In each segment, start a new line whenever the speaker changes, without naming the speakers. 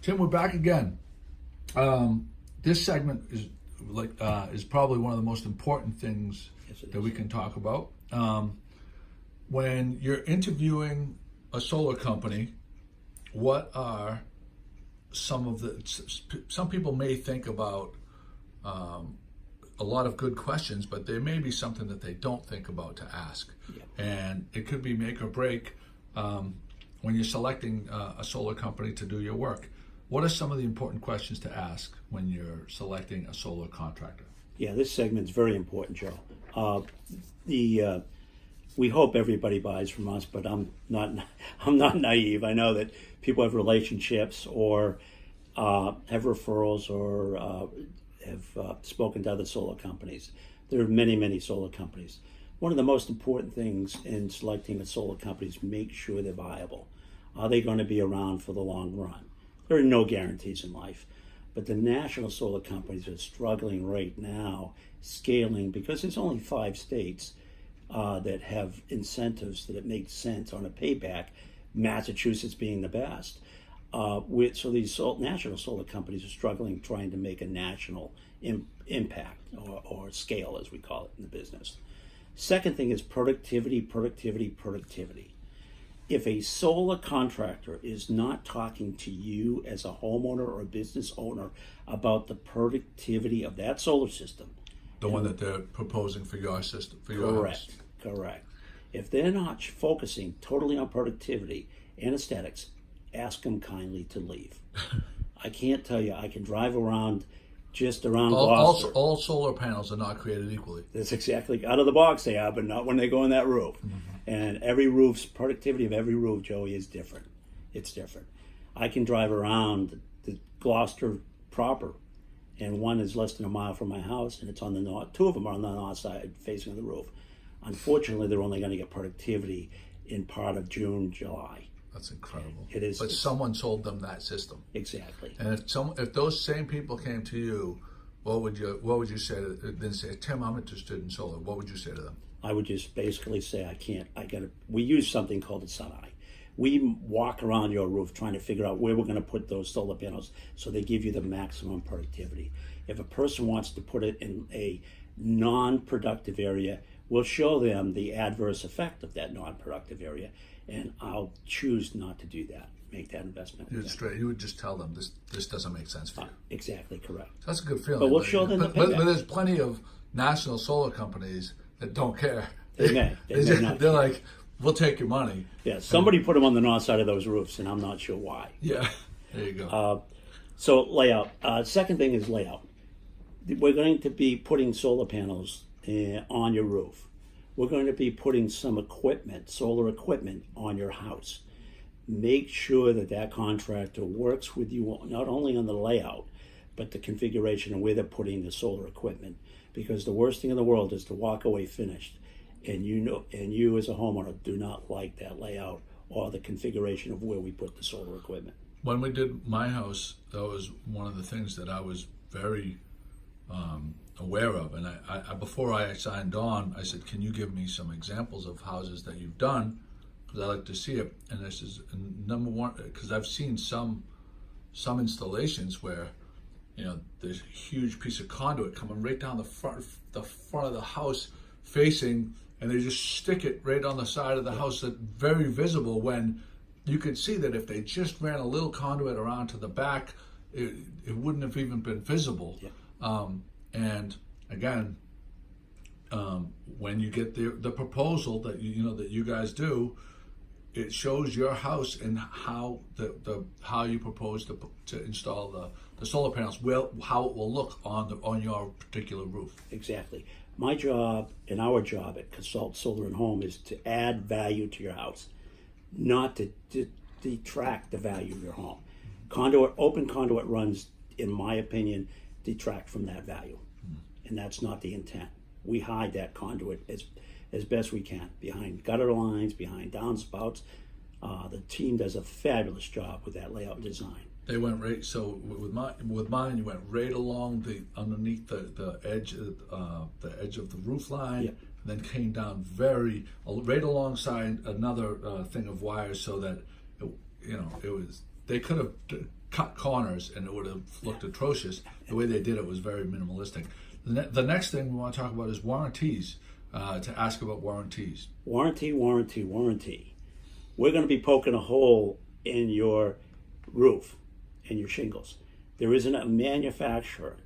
Tim, we're back again. This segment is probably one of the most important things that we can talk about. When you're interviewing a solar company, what are some people may think about a lot of good questions, but there may be something that they don't think about to ask. Yeah. And it could be make or break when you're selecting a solar company to do your work. What are some of the important questions to ask when you're selecting a solar contractor?
Yeah, this segment's very important, Joe. We hope everybody buys from us, but I'm not naive. I know that people have relationships or have referrals or have spoken to other solar companies. There are many, many solar companies. One of the most important things in selecting a solar company is make sure they're viable. Are they going to be around for the long run? There are no guarantees in life, but the national solar companies are struggling right now, scaling, because there's only 5 states that have incentives that it makes sense on a payback, Massachusetts being the best. So these national solar companies are struggling trying to make a national impact or scale, as we call it in the business. Second thing is productivity. If a solar contractor is not talking to you as a homeowner or a business owner about the productivity of that solar system,
the one that they're proposing for your system, for
your
house.
Correct. If they're not focusing totally on productivity and aesthetics, ask them kindly to leave. I can't tell you, I can drive around Gloucester.
All solar panels are not created equally.
That's exactly, out of the box they are, but not when they go on that roof. Mm-hmm. And every roof's productivity of every roof, Joey, is different. It's different. I can drive around the Gloucester proper, and one is less than a mile from my house, and it's on the north. 2 of them are on the north side facing the roof. Unfortunately, they're only going to get productivity in part of June, July.
That's incredible.
It is.
But someone sold them that system.
Exactly.
And if those same people came to you, what would you say to them? Then say, Tim, I'm interested in solar. What would you say to them?
I would just basically say, we use something called a sun eye. We walk around your roof trying to figure out where we're going to put those solar panels so they give you the maximum productivity. If a person wants to put it in a non-productive area, we'll show them the adverse effect of that non-productive area, and I'll choose not to do that, make that investment.
You would just tell them, this doesn't make sense for you.
Exactly correct.
That's a good feeling.
But we'll show them
but there's plenty of national solar companies that don't care. They're like, we'll take your money.
Yeah, somebody put them on the north side of those roofs, and I'm not sure why.
Yeah, there you go.
So layout. Second thing is layout. We're going to be putting solar panels on your roof. We're going to be putting some equipment, solar equipment, on your house. Make sure that contractor works with you not only on the layout, but the configuration and where they're putting the solar equipment. Because the worst thing in the world is to walk away finished, and you as a homeowner do not like that layout or the configuration of where we put the solar equipment.
When we did my house, that was one of the things that I was very aware of. And I before I signed on, I said, can you give me some examples of houses that you've done? Because I like to see it. And this is number one, because I've seen some installations where, there's a huge piece of conduit coming right down the front of the house facing, and they just stick it right on the side of the house, that's very visible, when you could see that if they just ran a little conduit around to the back, it wouldn't have even been visible. Yeah. And again, when you get the proposal that you guys do, it shows your house and how how you propose to install the solar panels, how it will look on your particular roof.
Exactly. My job and our job at Consult Solar and Home is to add value to your house, not to detract the value of your home. Open conduit runs, in my opinion, detract from that value, and that's not the intent. We hide that conduit as best we can behind gutter lines, behind downspouts. The team does a fabulous job with that layout design.
They went right. So with mine, you went right along underneath the edge of the roof line,
yep.
And then came down right alongside another thing of wires, so that it was. They could have cut corners and it would have looked atrocious. The way they did it was very minimalistic. The next thing we want to talk about is warranties. To ask about warranties.
Warranty. We're going to be poking a hole in your roof and your shingles. There isn't a manufacturer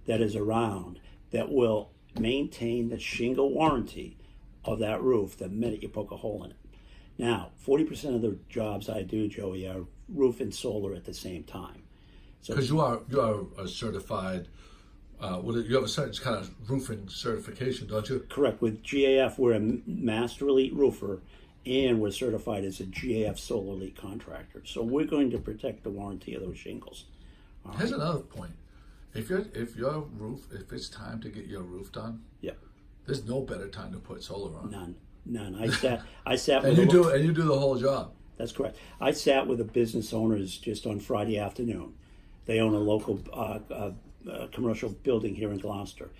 that is around that will maintain the shingle warranty of that roof the minute you poke a hole in it. Now, 40% of the jobs I do, Joey, are roof and solar at the same time.
Because you are a certified, you have a certain kind of roofing certification, don't you?
Correct. With GAF, we're a Master Elite roofer, and we're certified as a GAF Solar Elite contractor. So we're going to protect the warranty of those shingles. All
Here's
right?
another point. If it's time to get your roof done,
Yeah.
there's no better time to put solar on.
None. I sat
And
with
you do the whole job.
That's correct. I sat with the business owners just on Friday afternoon. They own a local commercial building here in Gloucester.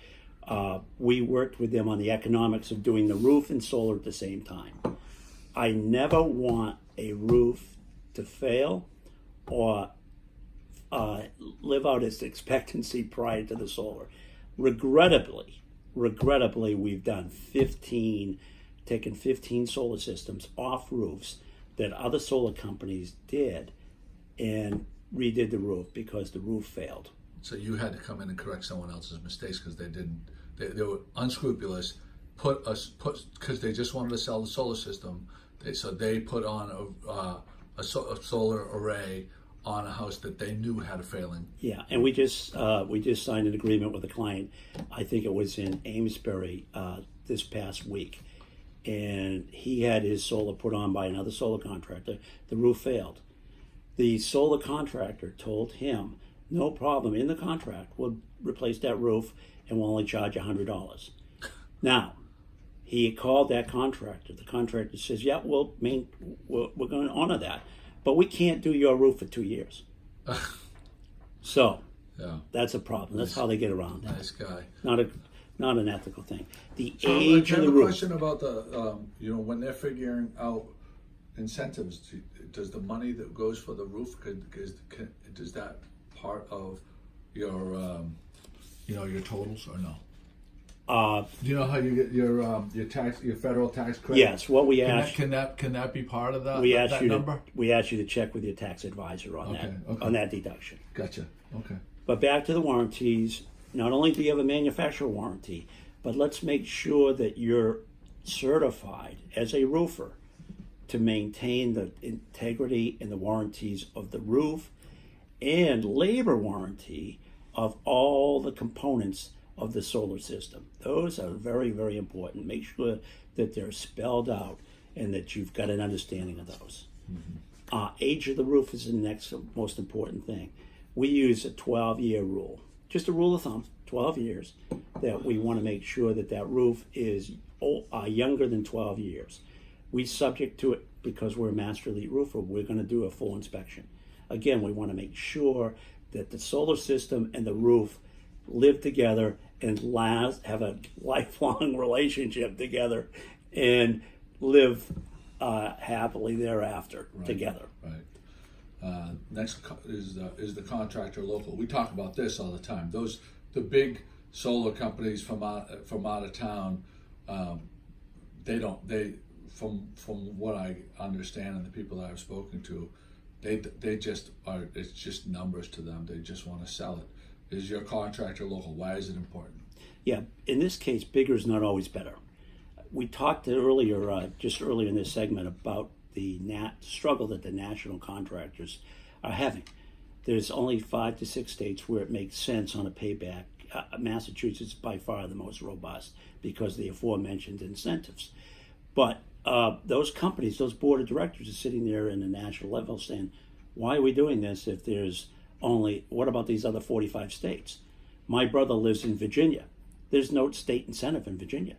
We worked with them on the economics of doing the roof and solar at the same time. I never want a roof to fail or live out its expectancy prior to the solar. Regrettably, we've done taken 15 solar systems off roofs that other solar companies did and redid the roof because the roof failed.
So you had to come in and correct someone else's mistakes because they were unscrupulous, because they just wanted to sell the solar system. They put on a solar array on a house that they knew had a failing.
Yeah, and we just signed an agreement with a client. I think it was in Amesbury this past week, and he had his solar put on by another solar contractor. The roof failed. The solar contractor told him, no problem, in the contract, we'll replace that roof and we'll only charge $100. Now, he called that contractor. The contractor says, yeah, we're going to honor that, but we can't do your roof for 2 years. So,
Yeah,
that's a problem. That's how they get around that.
nice guy.
Not an ethical thing. The
So
age
I
of
have
the
a
roof.
question about the when they're figuring out incentives. Does the money that goes for the roof does that part of your your totals or no? Do you know how you get your federal tax credit?
Yes, what we ask.
Can that be part of that?
We ask
that
you
number?
we ask you to check with your tax advisor on
Okay.
on that deduction.
Gotcha. Okay.
But back to the warranties. Not only do you have a manufacturer warranty, but let's make sure that you're certified as a roofer to maintain the integrity and the warranties of the roof and labor warranty of all the components of the solar system. Those are very, very important. Make sure that they're spelled out and that you've got an understanding of those. Mm-hmm. Age of the roof is the next most important thing. We use a 12-year rule, just a rule of thumb, 12 years, that we want to make sure that that roof is younger than 12 years. We subject to it because we're a Master Elite roofer. We're going to do a full inspection. Again, we want to make sure that the solar system and the roof live together and have a lifelong relationship together and live happily thereafter together.
Right. Next is the contractor local. We talk about this all the time. The big solar companies from out of town, from what I understand and the people that I've spoken to, they just are. It's just numbers to them. They just want to sell it. Is your contractor local? Why is it important?
Yeah, in this case, bigger is not always better. We talked earlier, just earlier in this segment, about the struggle that the national contractors are having. There's only 5 to 6 states where it makes sense on a payback. Massachusetts is by far the most robust because of the aforementioned incentives. But those companies, those board of directors are sitting there in the national level saying, why are we doing this if there's what about these other 45 states? My brother lives in Virginia. There's no state incentive in Virginia.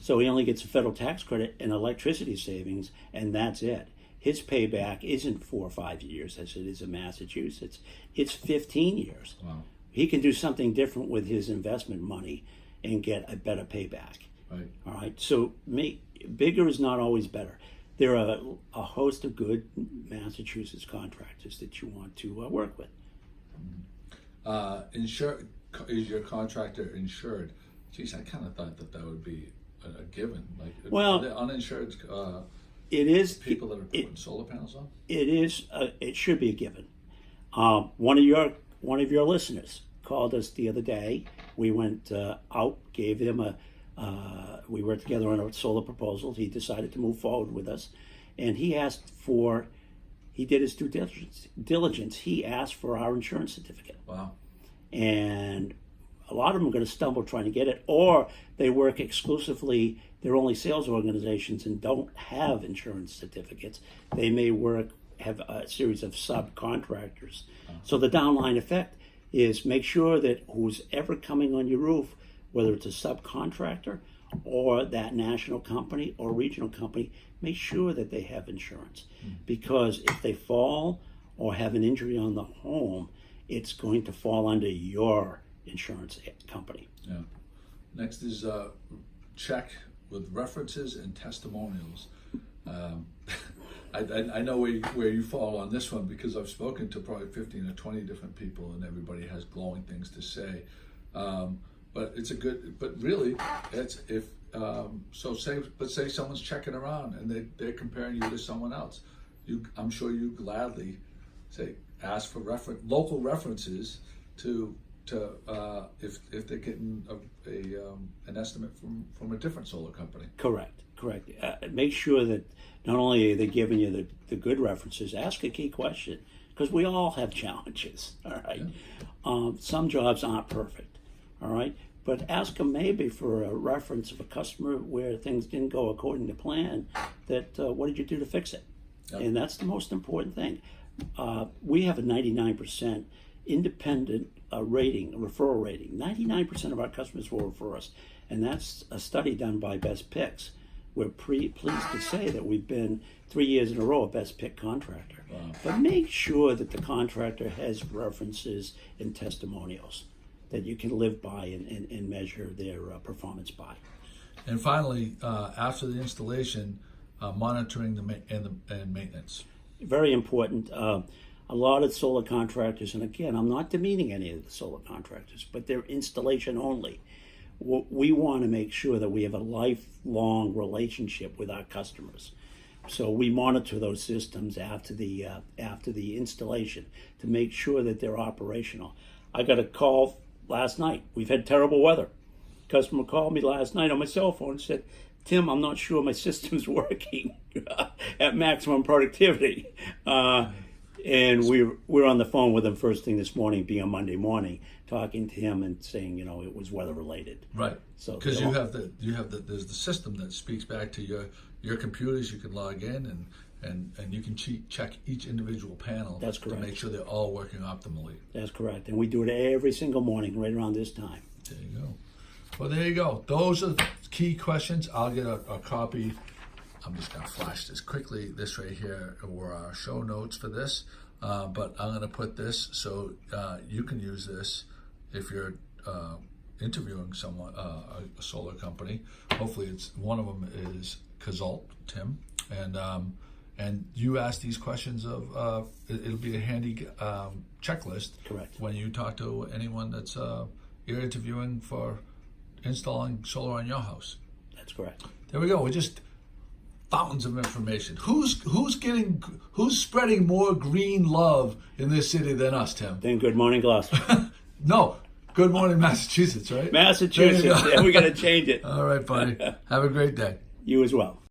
So he only gets a federal tax credit and electricity savings, and that's it. His payback isn't 4 or 5 years as it is in Massachusetts. It's 15 years.
Wow.
He can do something different with his investment money and get a better payback.
Right.
All right. So bigger is not always better. there are a host of good Massachusetts contractors that you want to work with.
Is your contractor insured? Geez, I kind of thought that would be a given. Like,
Well,
are there uninsured
It is
people that are putting solar panels on?
It is. It should be a given. One of your listeners called us the other day. We went out, gave him we worked together on a solar proposal. He decided to move forward with us, and he did his due diligence. He asked for our insurance certificate.
Wow.
And a lot of them are going to stumble trying to get it, or they work exclusively, they're only sales organizations and don't have insurance certificates. They may have a series of subcontractors. So the downline effect is make sure that who's ever coming on your roof, whether it's a subcontractor or that national company or regional company, make sure that they have insurance. Because if they fall or have an injury on the home, it's going to fall under your insurance company.
Yeah. Next is check with references and testimonials. I know where you fall on this one, because I've spoken to probably 15 or 20 different people, and everybody has glowing things to say. But it's but really, it's let's say someone's checking around and they're comparing you to someone else. I'm sure you gladly ask for local references to if they're getting an estimate from a different solar company.
Correct. Make sure that not only are they giving you the good references, ask a key question, because we all have challenges. All right. Yeah. Some jobs aren't perfect. All right. But ask them maybe for a reference of a customer where things didn't go according to plan. What did you do to fix it? Yep. And that's the most important thing. We have a 99% independent referral rating. 99% of our customers will refer us, and that's a study done by Best Picks. We're pleased to say that we've been 3 years in a row a Best Pick contractor.
Wow.
But make sure that the contractor has references and testimonials that you can live by and measure their performance by.
And finally, after the installation, monitoring and maintenance.
Very important. A lot of solar contractors, and again, I'm not demeaning any of the solar contractors, but they're installation only. We want to make sure that we have a lifelong relationship with our customers. So we monitor those systems after the installation to make sure that they're operational. I got a call last night. We've had terrible weather. Customer called me last night on my cell phone and said, "Tim, I'm not sure my system's working at maximum productivity." And we're on the phone with him first thing this morning, being a Monday morning, talking to him and saying, it was weather related.
Right. So because there's the system that speaks back to your computers. You can log in and you can check each individual panel.
That's correct.
To make sure they're all working optimally.
That's correct. And we do it every single morning right around this time.
There you go. Well, there you go. Those are key questions. I'll get a copy. I'm just going to flash this quickly. This right here were our show notes for this. But I'm going to put this so you can use this if you're interviewing someone, a solar company. Hopefully, it's one of them is Kazalt, Tim, and you ask these questions of. It'll be a handy checklist.
Correct.
When you talk to anyone that's you're interviewing for installing solar on your house.
That's correct.
There we go. We're just fountains of information. Who's spreading more green love in this city than us, Tim?
Then Good Morning Gloucester.
No. Good Morning Massachusetts, right?
Massachusetts. Yeah, we got to change it.
All right, buddy. Have a great day.
You as well.